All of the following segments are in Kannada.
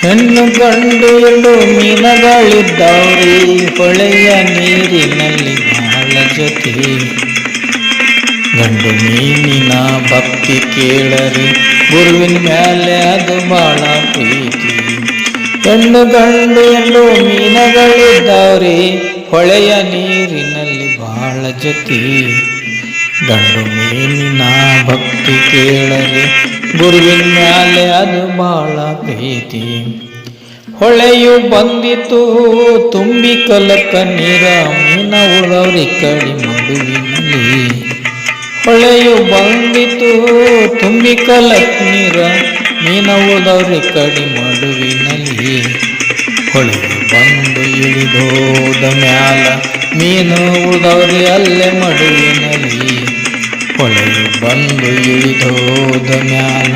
ಹೆಣ್ಣು ಗಂಡು ಎರಡು ಮೀನಗಳಿದ್ದಾವ್ರಿ, ಹೊಳೆಯ ನೀರಿನಲ್ಲಿ ಬಾಳ ಜೊತೆ. ಗಂಡು ಮೀನಿನ ಭಕ್ತಿ ಕೇಳರಿ, ಗುರುವಿನ ಮ್ಯಾಲೆ ಅದು ಬಾಳ ಪ್ರೀತಿ. ಹೆಣ್ಣು ಗಂಡು ಎರಡು ಮೀನಗಳಿದ್ದಾವ್ರಿ, ಹೊಳೆಯ ನೀರಿನಲ್ಲಿ ಬಾಳ ಜೊತೆ. ಗಂಡು ಮೀನಿನ ಭಕ್ತಿ ಕೇಳರಿ, ಗುರುವಿನ ಮ್ಯಾಲೆ ಅದು ಬಾಳ ಪ್ರೀತಿ. ಹೊಳೆಯು ಬಂದಿತು ತುಂಬಿ ಕಲಕ ನೀರ, ಮೀನ ಉಳವ್ರಿ ಕಡಿ ಮಡುವಿನಲ್ಲಿ. ಹೊಳೆಯು ಬಂದಿತು ತುಂಬಿ ಕಲಕ ನೀರ, ಮೀನ ಉಳವ್ರಿ ಕಡಿ ಮಡುವಿನಲ್ಲಿ. ಹೊಳೆಯು ಬಂದು ಇಳಿದೋದ ಮ್ಯಾಲ, ಮೀನು ಉಳದವ್ರಿ ಅಲ್ಲೇ ಮಡುವಿನಲ್ಲಿ. ಹೊಳೆಯು ಬಂದು ಇಳಿದೋದ ಮ್ಯಾಲ,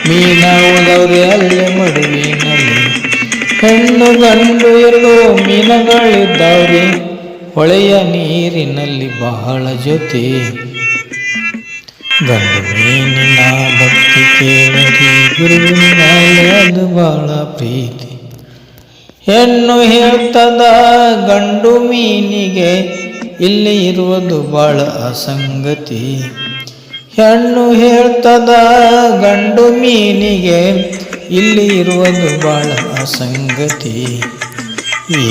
ಮೀನ ಉಳದವ್ರಿ ಅಲ್ಲೇ ಮಡುವಿನಲ್ಲಿ. ಹೆಣ್ಣು ಗಂಡು ಎರಡು ಮೀನುಗಳಿದ್ದಾವ್ರಿ, ಹೊಳೆಯ ನೀರಿನಲ್ಲಿ ಬಹಳ ಜೊತೆ. ಗಂಡು ಮೀನಿನ ಭಕ್ತಿ ಕೇಳರಿ, ಗುರುವಿನ ಮ್ಯಾಲೆ ಅದು ಬಹಳ ಪ್ರೀತಿ. ಹೆಣ್ಣು ಹೇಳ್ತದ ಗಂಡು ಮೀನಿಗೆ, ಇಲ್ಲಿ ಇರುವುದು ಬಾಳ ಅಸಂಗತಿ. ಹೆಣ್ಣು ಹೇಳ್ತದ ಗಂಡು ಮೀನಿಗೆ, ಇಲ್ಲಿ ಇರುವುದು ಬಾಳ ಅಸಂಗತಿ. ಈ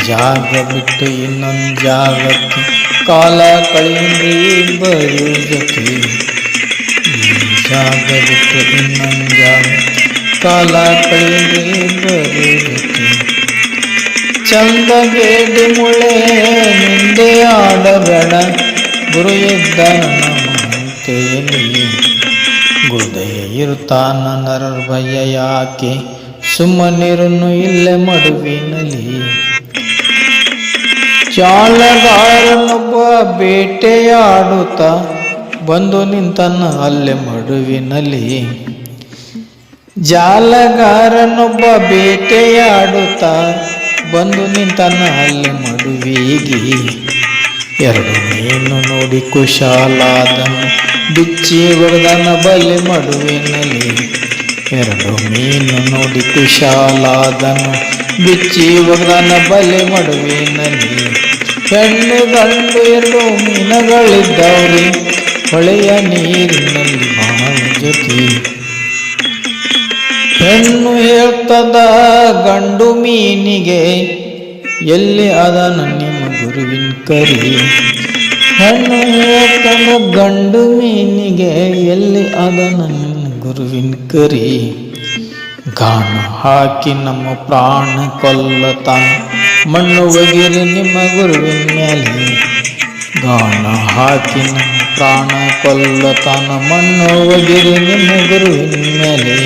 ಜಾಗ ಬಿಟ್ಟು ಇನ್ನೊಂದು ಜಾಗಕ್ಕೆ ಕಾಲ ಕಳೆಯಿರಿ ಇಬ್ಬರು ಜೊತೆ. ಈ ಜಾಗ ಬಿಟ್ಟು ಇನ್ನೊಂದು ಜಾಗ ಕಾಲ ಕಳೆಯಿರಿ ಇಬ್ಬರು ಜೊತೆ. ಚಂದ ಬೇಡಿ ಮುಳೆ ನಿಂದೆ ಆಡಬೇಡ, ಗುರು ಇದ್ದ ಮಾತೆಯಲ್ಲಿ. ಗುರುದಯ ಇರುತ್ತಾನ ನರರ ಭಯ ಯಾಕೆ, ಸುಮ್ಮನಿರುನ್ನು ಇಲ್ಲೇ ಮಡುವಿನಲ್ಲಿ. ಜಾಲಗಾರನೊಬ್ಬ ಬೇಟೆಯಾಡುತ್ತ ಬಂದು ನಿಂತನ ಅಲ್ಲೇ ಮಡುವಿನಲ್ಲಿ. ಜಾಲಗಾರನೊಬ್ಬ ಬೇಟೆಯಾಡುತ್ತ ಬಂದು ನಿಂತನ ಅಲ್ಲೇ ಮಡುವಿಗೆ. ಎರಡು ಮೀನು ನೋಡಿ ಕುಶಾಲಾದನು, ಬಿಚ್ಚಿ ಹೊಡೆದನ ಬಲೆ ಮಡುವಿನಲ್ಲಿ. ಎರಡು ಮೀನು ನೋಡಿ ಕುಶಾಲಾದನು, ಬಿಚ್ಚಿ ಹೊಡೆದನ ಬಲೆ ಮಡುವಿನಲ್ಲಿ. ಹೆಣ್ಣು ಗಂಡು ಎರಡು ಮೀನುಗಳಿದ್ದಾವ್ರಿ, ಹೊಳೆಯ ನೀರಿನಲ್ಲಿ ಬಹಳ ಜೊತೆ. ಹೆಣ್ಣು ಹೇಳ್ತದ ಗಂಡು ಮೀನಿಗೆ, ಎಲ್ಲಿ ಅದನ ನಿಮ್ಮ ಗುರುವಿನ ಕರಿ. ಹೆಣ್ಣು ಹೇಳ್ತದ ಗಂಡು ಮೀನಿಗೆ, ಎಲ್ಲಿ ಅದನ ನಿಮ್ಮ ಗುರುವಿನ ಕರಿ. ಗಾಣ ಹಾಕಿ ನಮ್ಮ ಪ್ರಾಣ ಕೊಲ್ಲತಾನ, ಮಣ್ಣು ಒಗಿರಿ ನಿಮ್ಮ ಗುರುವಿನ ಮೇಲೆ. ಗಾಣ ಹಾಕಿ ನಮ್ಮ ಪ್ರಾಣ ಕೊಲ್ಲತಾನ, ಮಣ್ಣು ಒಗಿರಿ ನಿಮ್ಮ ಗುರುವಿನ ಮೇಲೆ.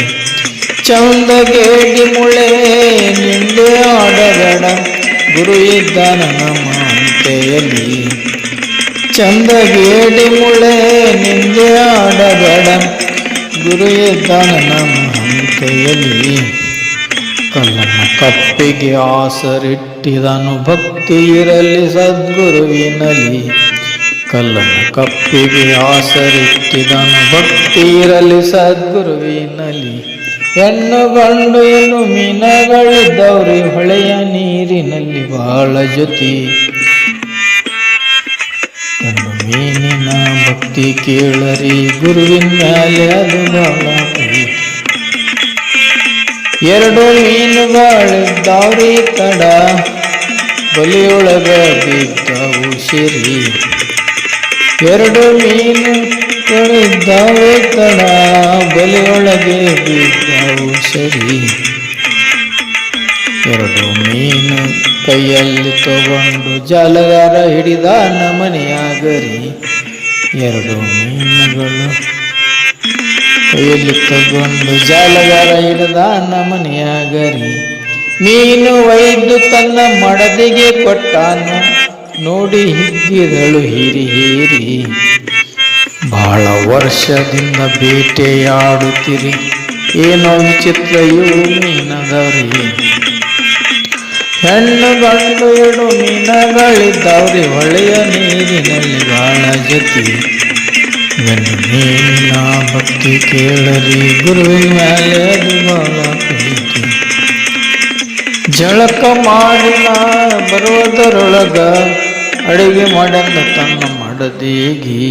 ಚಂದ ಗೇಡಿ ಮುಳೆ ನಿಂದೆ ಆಡಬೇಡ, ಗುರು ಇದ್ದಾನ ನಮ್ಮ ಅಂತೆಯಲ್ಲಿ. ಚಂದ ಗೇಡಿ ಮುಳೆ ನಿಂದೆ ಆಡಬೇಡ, ಗುರು ಇದ್ದಾನ ನಮ್ಮ ಅಂತೆಯಲ್ಲಿ. ಕಲ್ಲನ ಕಪ್ಪಿಗೆ ಆಸರಿಟ್ಟಿದನು, ಭಕ್ತಿ ಇರಲಿ ಸದ್ಗುರುವಿನಲ್ಲಿ. ಕಲ್ಲನ ಕಪ್ಪಿಗೆ ಆಸರಿಟ್ಟಿದನು, ಭಕ್ತಿ ಇರಲಿ ಸದ್ಗುರುವಿನಲ್ಲಿ. ಹೆಣ್ಣು ಗಂಡು ಏನು ಮೀನುಗಳಿದ್ದವ್ರಿ, ಹೊಳೆಯ ನೀರಿನಲ್ಲಿ ಬಹಳ ಜೊತೆ. ಗಂಡು ಮೀನಿನ ಭಕ್ತಿ ಕೇಳರಿ, ಗುರುವಿನ ಮ್ಯಾಲೆ ಅದು ಬಹಳ ಪ್ರೀತಿ. ಎರಡು ಮೀನುಗಳಿದ್ದಾವ್ರಿ ತಡ, ಬಲಿಯೊಳಗ ಬಿದ್ದವು ಸಿರಿ. ಎರಡು ಮೀನುಗಳಿದ್ದಾವೆ ತಡ, ಬಲಿಯೊಳಗೆ ಬಿದ್ದವು ಸರಿ. ಎರಡು ಮೀನು ಕೈಯಲ್ಲಿ ತಗೊಂಡು ಜಾಲಗಾರ ಹಿಡಿದಾನ ಮನೆಯಾಗರಿ. ಎರಡು ಮೀನುಗಳು ಕೈಯಲ್ಲಿ ತಗೊಂಡು ಜಾಲಗಾರ ಹಿಡಿದಾನ ಮನೆಯಾಗರಿ. ಮೀನು ಒಯ್ದು ತನ್ನ ಮಡದಿಗೆ ಕೊಟ್ಟಾನ, ನೋಡಿ ಹಿಗ್ಗಿದಳು ಹೀರಿ ಹೀರಿ. ಬಹಳ ವರ್ಷದಿಂದ ಬೇಟೆಯಾಡುತ್ತೀರಿ, ಏನೋ ವಿಚಿತ್ರ ಇವು ಮೀನದವ್ರಿ. ಹೆಣ್ಣು ಗಂಡು ಎರಡು ಮೀನುಗಳಿದ್ದಾವ್ರಿ, ಹೊಳೆಯ ನೀರಿನಲ್ಲಿ ಬಹಳ ಜೊತೆ. ಗಂಡು ಮೀನಿನ ಭಕ್ತಿ ಕೇಳರಿ, ಗುರುವಿನ ಮ್ಯಾಲೆ ಅದು ಬಹಳ ಪ್ರೀತಿ. ಜಳಕ ಮಾಡಿನ ಬರುವುದರೊಳಗ ಅಡಿಗೆ ಮಾಡಂದ ತನ್ನ ಮಡದಿಗಿ.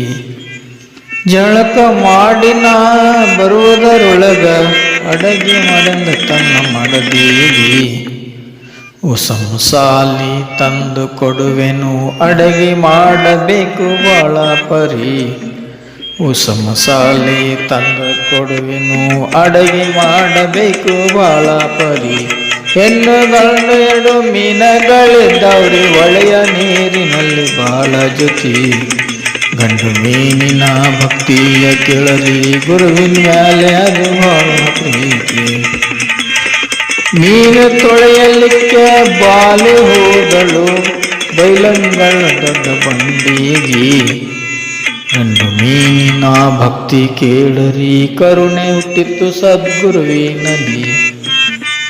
ಜಳಕ ಮಾಡಿನ ಬರುವುದರೊಳಗ ಅಡಗೆ ಮಾಡಂದ ತನ್ನ ಮಡದಿಗಿ. ಉಸಂಸಾಲಿ ತಂದು ಕೊಡುವೆನು ಅಡಗೆ ಮಾಡಬೇಕು ಬಾಳ ಪರಿ. ಉಸಂಸಾಲಿ ತಂದು ಕೊಡುವೆನು ಅಡಗೆ ಮಾಡಬೇಕು ಬಾಳ ಪರಿ. ಹೆಣ್ಣು ಗಂಡು ಎರಡು ಮೀನುಗಳಿದ್ದವ್ರಿ ಹೊಳೆಯ ನೀರಿನಲ್ಲಿ ಬಾಳ ಜೊತೆ. ಗಂಡು ಮೀನಿನ ಭಕ್ತಿಯ ಕೇಳಲಿ ಗುರುವಿನ ಮ್ಯಾಲೆ ಅದು ಬಾಳ ಪ್ರೀತಿ. ಮೀನು ತೊಳೆಯಲಿಕ್ಕೆ ಬಾಲೆ ಹೋದಳು ಬೈಲಂಗಳ ದೊಡ್ಡ ಬಂಡಿಗೆ. ಗಂಡು ಮೀನಿನ ಭಕ್ತಿ ಕೇಳರಿ ಕರುಣೆ ಹುಟ್ಟಿತ್ತು ಸದ್ಗುರುವಿನಲ್ಲಿ.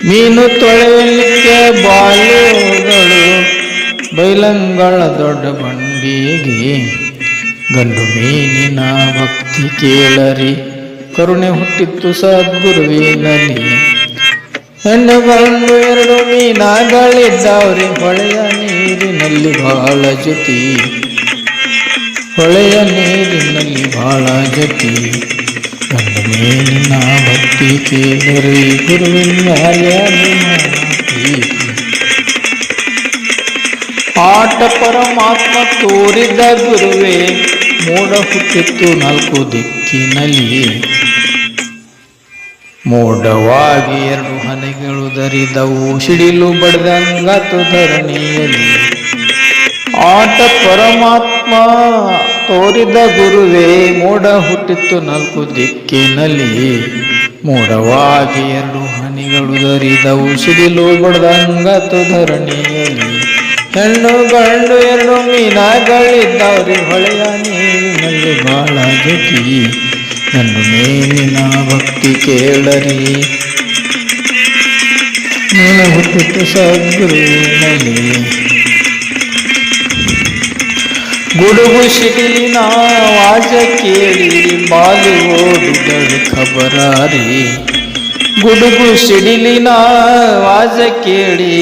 ಮೀನು ತೊಳೆಯಲಿಕ್ಕೆ ಬಾಲೆ ಹೋದಳು ಬೈಲಂಗಳ ದೊಡ್ಡ ಬಂಡಿಗೆ. ಗಂಡು ಮೀನಿನ ಭಕ್ತಿ ಕೇಳರಿ ಕರುಣೆ ಹುಟ್ಟಿತ್ತು ಸದ್ಗುರುವಿನಲ್ಲಿ. ಹೆಣ್ಣು ಗಂಡು ಎರಡು ಮೀನುಗಳಿದ್ದವ್ರಿ ಹೊಳೆಯ ನೀರಿನಲ್ಲಿ ಬಾಳ ಜೊತೆ. ಹೊಳೆಯ ನೀರಿನಲ್ಲಿ ಬಾಳ ಜೊತೆ. ಗಂಡು ಮೀನಿನ ಭಕ್ತಿ ಕೇಳರಿ ಗುರುವಿನ ಮ್ಯಾಲೆ ಪ್ರೀತಿ. ಆಟ ಪರಮಾತ್ಮ ತೋರಿದ ಗುರುವೇ ಮೋಡ ಹುಟ್ಟಿತ್ತು ನಾಲ್ಕು ದಿಕ್ಕಿನಲ್ಲಿ. ಮೋಡವಾಗಿ ಎರಡು ಹನಿಗಳು ಧರಿದವು ಸಿಡಿಲು ಬಡ್ದಂಗಾತು ಧರಣಿಯಲ್ಲಿ. ಆಟ ಪರಮಾತ್ಮ ತೋರಿದ ಗುರುವೇ ಮೋಡ ಹುಟ್ಟಿತ್ತು ನಾಲ್ಕು ದಿಕ್ಕಿನಲ್ಲಿ. ಮೋಡವಾಗಿ ಎರಡು ಹನಿಗಳು ಧರಿದವು ಸಿಡಿಲು ಬಡ್ದಂಗಾತು ಧರಣಿಯಲ್ಲಿ. ಹೆಣ್ಣು ಗಂಡು ಎರಡು ಮೀನುಗಳಿದ್ದವ್ರಿ ಹೊಳೆಯ ನೀರಿನಲ್ಲಿ ಬಾಳ ಜೊತೆ. ಗಂಡು ಮೀನಿನ ಭಕ್ತಿ ಕೇಳರಿ ಮೀನು ಹುಟ್ಟಿತ್ತು ಸದ್ಗುರುವಿನಲ್ಲಿ. ಗುಡುಗು ಸಿಡಿಲಿನ ವಾಜ ಕೇಳಿ ಬಾಲಿ ಓಡಿದಳು ಖಬರಾರಿ. ಗುಡುಗು ಸಿಡಿಲಿನ ವಾಜ ಕೇಳಿ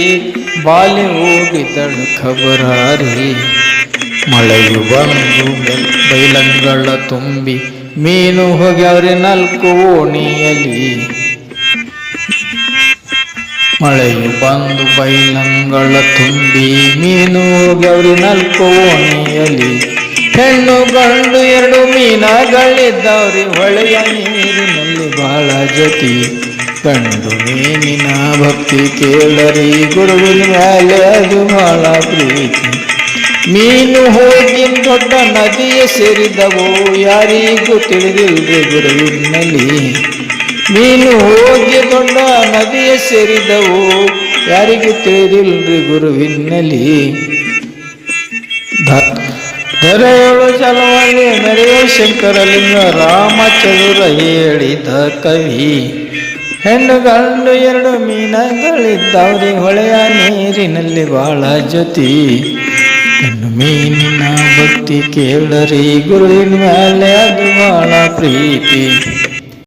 ಬಾಲಿ ಓಡಿದಳು ಖಬರಾರಿ. ಮಳೆಯು ಬಂದು ಬೈಲಂಗಳ ತುಂಬಿ ಮೀನು ಹೋಗ್ಯಾವ್ರಿ ನಾಲ್ಕು ಓಣಿಯಲ್ಲಿ. ಮಳೆಯು ಬಂದು ಬೈಲಂಗಳ ತುಂಬಿ ಮೀನು ಹೋಗ್ಯಾವ್ರಿ ನಾಲ್ಕು ಓಣಿಯಲ್ಲಿ. ಹೆಣ್ಣು ಗಂಡು ಎರಡು ಮೀನುಗಳಿದ್ದವ್ರಿ ಹೊಳೆಯ ನೀರಿನಲ್ಲಿ ಬಾಳ ಜೊತೆ. ಗಂಡು ಮೀನಿನ ಭಕ್ತಿ ಕೇಳರಿ ಗುರುವಿನ ಮ್ಯಾಲೆ ಅದು ಬಾಳ ಪ್ರೀತಿ. ಮೀನು ಹೋಗಿ ದೊಡ್ಡ ನದಿಯ ಸೇರಿದವು ಯಾರಿಗೂ ತಿಳಿದಿಲ್ರಿ ಗುರುವಿನಲ್ಲಿ. ಮೀನು ಹೋಗಿ ದೊಡ್ಡ ನದಿಯ ಸೇರಿದವು ಯಾರಿಗೂ ತಿಳಿದಿಲ್ರಿ ಗುರುವಿನಲ್ಲಿ. ಧರೆಯೊಳು ಚಲವಲ್ಲಿ ಮೆರೆಯ ಶಂಕರಲಿಂಗ ರಾಮಚಂದ್ರ ಹೇಳಿದ ಕವಿ. ಹೆಣ್ಣು ಗಂಡು ಎರಡು ಮೀನುಗಳಿದ್ದವ್ರಿ ಹೊಳೆಯ ನೀರಿನಲ್ಲಿ ಬಾಳ ಜೊತೆ. ಹೆಣ್ಣು ಮೀನಿನ ಭಕ್ತಿ ಕೇಳರಿ ಗುರುವಿನ ಮ್ಯಾಲೆ ಅದು ಬಾಳ ಪ್ರೀತಿ.